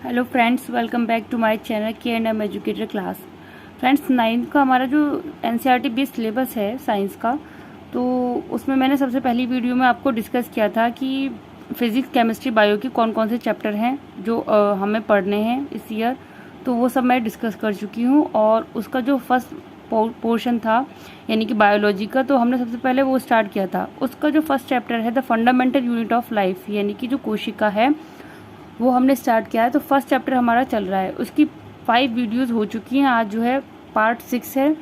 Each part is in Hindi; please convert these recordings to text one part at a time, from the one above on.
Hello friends, welcome back to my channel K&M educator class. Friends, 9th का हमारा जो NCERT बेस्ड सिलेबस है साइंस का, तो उसमें मैंने सबसे पहली वीडियो में आपको डिस्कस किया था कि फिज़िक्स, केमिस्ट्री, बायो की कौन कौन से चैप्टर हैं जो हमें पढ़ने हैं इस ईयर। तो वो सब मैं डिस्कस कर चुकी हूँ। और उसका जो फर्स्ट पोर्शन था यानी कि बायोलॉजी का, तो हमने सबसे पहले वो स्टार्ट किया था। उसका जो फर्स्ट चैप्टर है the fundamental unit of life यानी कि जो कोशिका है, वो हमने स्टार्ट किया है। तो फर्स्ट चैप्टर हमारा चल रहा है, उसकी 5 वीडियोस हो चुकी हैं। आज जो है पार्ट 6 है।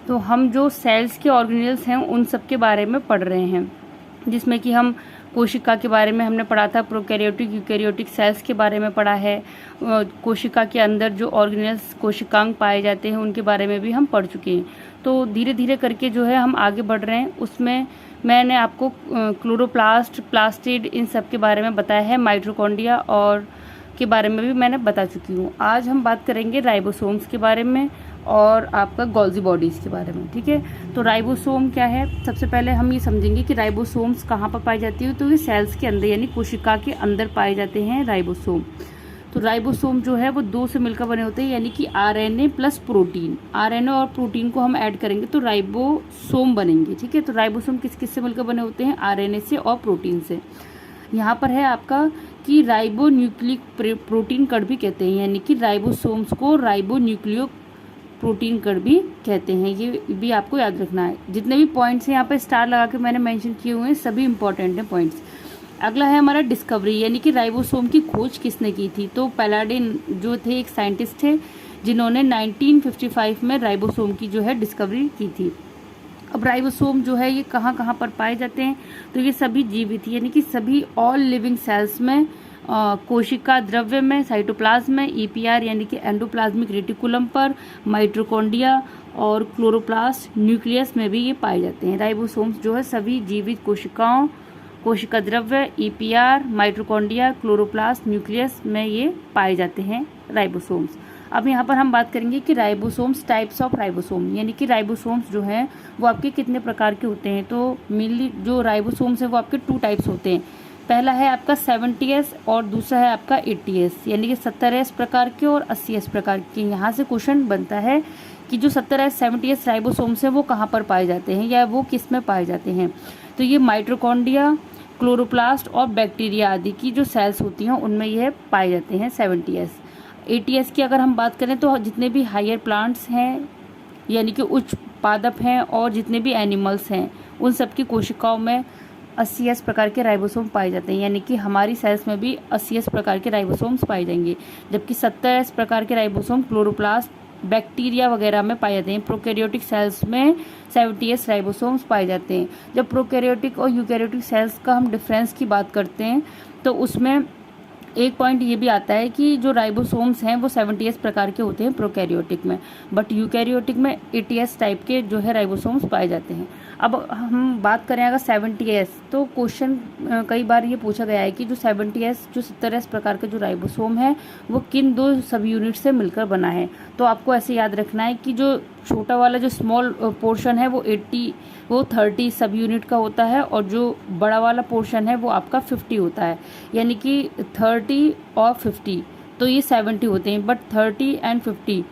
तो हम जो सेल्स के ऑर्गेनेल्स हैं उन सब के बारे में पढ़ रहे हैं, जिसमें कि हम कोशिका के बारे में हमने पढ़ा था, प्रोकैरियोटिक यूकैरियोटिक सेल्स के बारे में पढ़ा है। कोशिका के अंदर जो ऑर्गेनेल्स कोशिकांग पाए जाते हैं उनके बारे में भी हम पढ़ चुके हैं। तो धीरे धीरे करके जो है हम आगे बढ़ रहे हैं। उसमें मैंने आपको क्लोरोप्लास्ट, प्लास्टिड, इन सब के बारे में बताया है। माइटोकॉन्ड्रिया और के बारे में भी मैंने बता चुकी हूँ। आज हम बात करेंगे राइबोसोम्स के बारे में और आपका गोल्जी बॉडीज़ के बारे में। ठीक है, तो राइबोसोम क्या है, सबसे पहले हम ये समझेंगे कि राइबोसोम्स कहाँ पर पाई जाती है। तो ये सेल्स के अंदर यानी कोशिका के अंदर पाए जाते हैं राइबोसोम। तो राइबोसोम जो है वो 2 से मिलकर बने होते हैं, यानी कि RNA प्लस प्रोटीन। RNA और प्रोटीन को हम ऐड करेंगे तो राइबोसोम बनेंगे। ठीक है, तो राइबोसोम किस किस से मिलकर बने होते हैं? RNA से और प्रोटीन से। यहाँ पर है आपका कि राइबो न्यूक्लिक प्रोटीन कण भी कहते हैं, यानी कि राइबोसोम्स को राइबो न्यूक्लियो प्रोटीन कण भी कहते हैं। ये भी आपको याद रखना है। जितने भी पॉइंट्स हैं यहाँ पे स्टार लगा के मैंने मेंशन किए हुए हैं, सभी इंपॉर्टेंट हैं पॉइंट्स। अगला है हमारा डिस्कवरी, यानी कि राइबोसोम की खोज किसने की थी। तो पैलाडिन जो थे एक साइंटिस्ट थे जिन्होंने 1955 में राइबोसोम की जो है डिस्कवरी की थी। अब राइबोसोम जो है ये कहाँ कहाँ पर पाए जाते हैं? तो ये सभी जीवित यानी कि सभी ऑल लिविंग सेल्स में, कोशिका द्रव्य में, साइटोप्लाज्म में, EPR यानी कि एंडोप्लाज्मिक रेटिकुलम पर, माइटोकॉन्ड्रिया और क्लोरोप्लास्ट न्यूक्लियस में भी ये पाए जाते हैं। राइबोसोम्स जो है सभी जीवित कोशिकाओं, कोशिका द्रव्य, EPR, माइटोकॉन्ड्रिया, क्लोरोप्लास्ट न्यूक्लियस में ये पाए जाते हैं राइबोसोम्स। अब यहाँ पर हम बात करेंगे कि राइबोसोम्स, टाइप्स ऑफ राइबोसोम, यानी कि राइबोसोम्स जो हैं वो आपके कितने प्रकार के होते हैं। तो मेनली जो राइबोसोम्स हैं वो आपके 2 टाइप्स होते हैं। पहला है आपका 70S और दूसरा है आपका 80S, यानी कि 70S प्रकार के और 80S प्रकार के। यहाँ से क्वेश्चन बनता है कि जो 70S 70S राइबोसोम्स हैं वो कहाँ पर पाए जाते हैं या वो किस में पाए जाते हैं। तो ये माइटोकॉन्ड्रिया, क्लोरोप्लास्ट और बैक्टीरिया आदि की जो सेल्स होती हैं उनमें यह पाए जाते हैं 70S। 80S की अगर हम बात करें तो जितने भी हायर प्लांट्स हैं यानी कि उच्च पादप हैं और जितने भी एनिमल्स हैं उन सब की कोशिकाओं में 80S प्रकार के राइबोसोम पाए जाते हैं, यानी कि हमारी सेल्स में भी 80S प्रकार के राइबोसोम्स पाए जाएंगे। जबकि 70S प्रकार के राइबोसोम क्लोरोप्लास्ट, बैक्टीरिया वगैरह में पाए जाते हैं। प्रोकैरियोटिक सेल्स में 70S राइबोसोम्स पाए जाते हैं। जब प्रोकैरियोटिक और यूकैरियोटिक सेल्स का हम डिफरेंस की बात करते हैं तो उसमें एक पॉइंट ये भी आता है कि जो राइबोसोम्स हैं वो 70S प्रकार के होते हैं प्रोकैरियोटिक में, बट यूकैरियोटिक में 80S टाइप के जो है राइबोसोम्स पाए जाते हैं। अब हम बात करें अगर 70S, तो क्वेश्चन कई बार ये पूछा गया है कि जो 70S, जो 70S प्रकार का जो राइबोसोम है वो किन 2 सब यूनिट से मिलकर बना है। तो आपको ऐसे याद रखना है कि जो छोटा वाला जो स्मॉल पोर्शन है वो 30 सब यूनिट का होता है और जो बड़ा वाला पोर्शन है वो आपका 50 होता है, यानी कि 30 और 50 तो ये 70 होते हैं, बट 30 एंड 50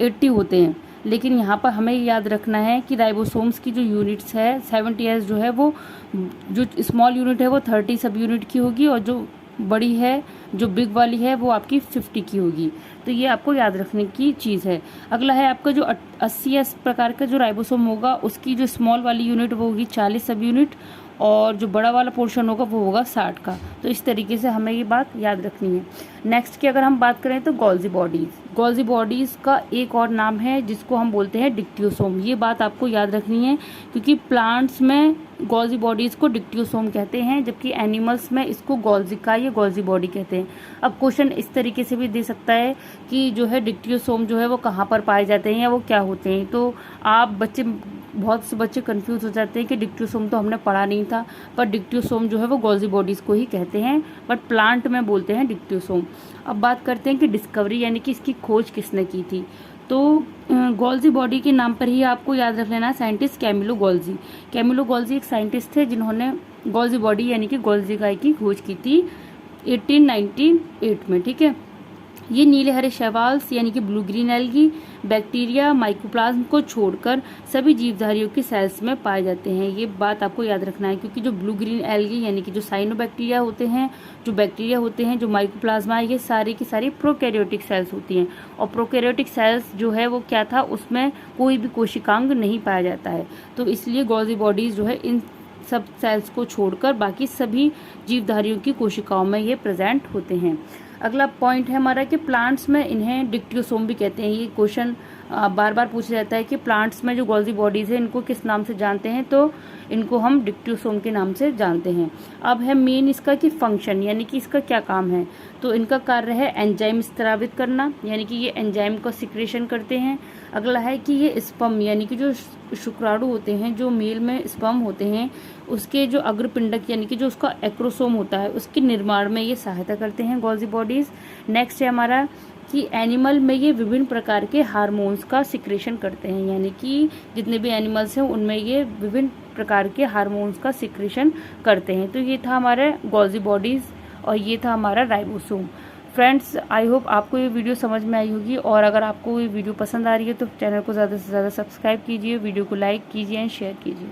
80 होते हैं। लेकिन यहाँ पर हमें याद रखना है कि राइबोसोम्स की जो यूनिट्स है 70S जो है वो जो स्मॉल यूनिट है वो 30 सब यूनिट की होगी और जो बड़ी है, जो बिग वाली है, वो आपकी 50 की होगी। तो ये आपको याद रखने की चीज़ है। अगला है आपका जो 80S प्रकार का जो राइबोसोम होगा उसकी जो स्मॉल वाली यूनिट वो होगी 40 सब यूनिट और जो बड़ा वाला पोर्शन होगा वो होगा 60 का। तो इस तरीके से हमें ये बात याद रखनी है। नेक्स्ट की अगर हम बात करें तो गोल्जी बॉडीज़, गोल्जी बॉडीज़ का एक और नाम है जिसको हम बोलते हैं डिक्टियोसोम। ये बात आपको याद रखनी है क्योंकि प्लांट्स में गोल्जी बॉडीज़ को डिक्टियोसोम कहते हैं, जबकि एनिमल्स में इसको गोल्जिका या गोल्जी बॉडी कहते हैं। अब क्वेश्चन इस तरीके से भी दे सकता है कि जो है डिक्टियोसोम जो है वो कहाँ पर पाए जाते हैं या वो क्या होते हैं। तो आप बहुत से बच्चे कंफ्यूज हो जाते हैं कि डिक्टियोसोम तो हमने पढ़ा नहीं था, पर डिक्टियोसोम जो है वो गोल्जी बॉडीज़ को ही कहते हैं, बट प्लांट में बोलते हैं डिक्टियोसोम। अब बात करते हैं कि डिस्कवरी यानी कि इसकी खोज किसने की थी। तो गोल्जी बॉडी के नाम पर ही आपको याद रख लेना scientist Camillo Golgi. Camillo Golgi एक साइंटिस्ट थे जिन्होंने गोल्जी बॉडी यानी कि गोल्जी गाय की खोज की थी 1898 में। ठीक है, ये नीले हरे शैवाल्स यानी कि blue green algae bacteria mycoplasma को छोड़कर सभी जीवधारियों की सेल्स में पाए जाते हैं। ये बात आपको याद रखना है, क्योंकि जो ब्लू ग्रीन एल्गी यानी कि जो साइनोबैक्टीरिया होते हैं, जो बैक्टीरिया होते हैं, जो माइकोप्लाज्मा, ये सारी की सारी प्रोकैरियोटिक सेल्स होती हैं। और प्रोकैरियोटिक सेल्स जो है वो क्या था, उसमें कोई भी कोशिकांग नहीं पाया जाता है। तो इसलिए गॉल्जी बॉडीज जो है इन सब सेल्स को छोड़कर बाकी सभी जीवधारियों की कोशिकाओं में ये प्रेजेंट होते हैं। अगला पॉइंट है हमारा कि प्लांट्स में इन्हें डिक्टियोसोम भी कहते हैं। ये क्वेश्चन बार बार पूछा जाता है कि प्लांट्स में जो गॉल्जी बॉडीज है इनको किस नाम से जानते हैं, तो इनको हम डिक्टियोसोम के नाम से जानते हैं। अब है मेन इसका कि फंक्शन, यानी कि इसका क्या काम है। तो इनका कार्य है एंजाइम स्रावित करना, यानी कि ये एंजाइम का सिक्रेशन करते हैं। अगला है कि ये स्पर्म यानी कि जो शुक्राणु होते हैं, जो मेल में स्पर्म होते हैं, उसके जो अग्रपिंडक यानी कि जो उसका एक्रोसोम होता है, उसके निर्माण में ये सहायता करते हैं गॉल्जी बॉडीज। नेक्स्ट है हमारा कि एनिमल में ये विभिन्न प्रकार के हार्मोन्स का सिक्रेशन करते हैं, यानी कि जितने भी एनिमल्स हैं उनमें ये विभिन्न प्रकार के हार्मोन्स का सिक्रेशन करते हैं। तो ये था हमारा गॉल्जी बॉडीज और ये था हमारा राइबोसोम। फ्रेंड्स, आई होप आपको ये वीडियो समझ में आई होगी, और अगर आपको ये वीडियो पसंद आ रही है तो चैनल को ज़्यादा से ज़्यादा सब्सक्राइब कीजिए, वीडियो को लाइक कीजिए एंड शेयर कीजिए।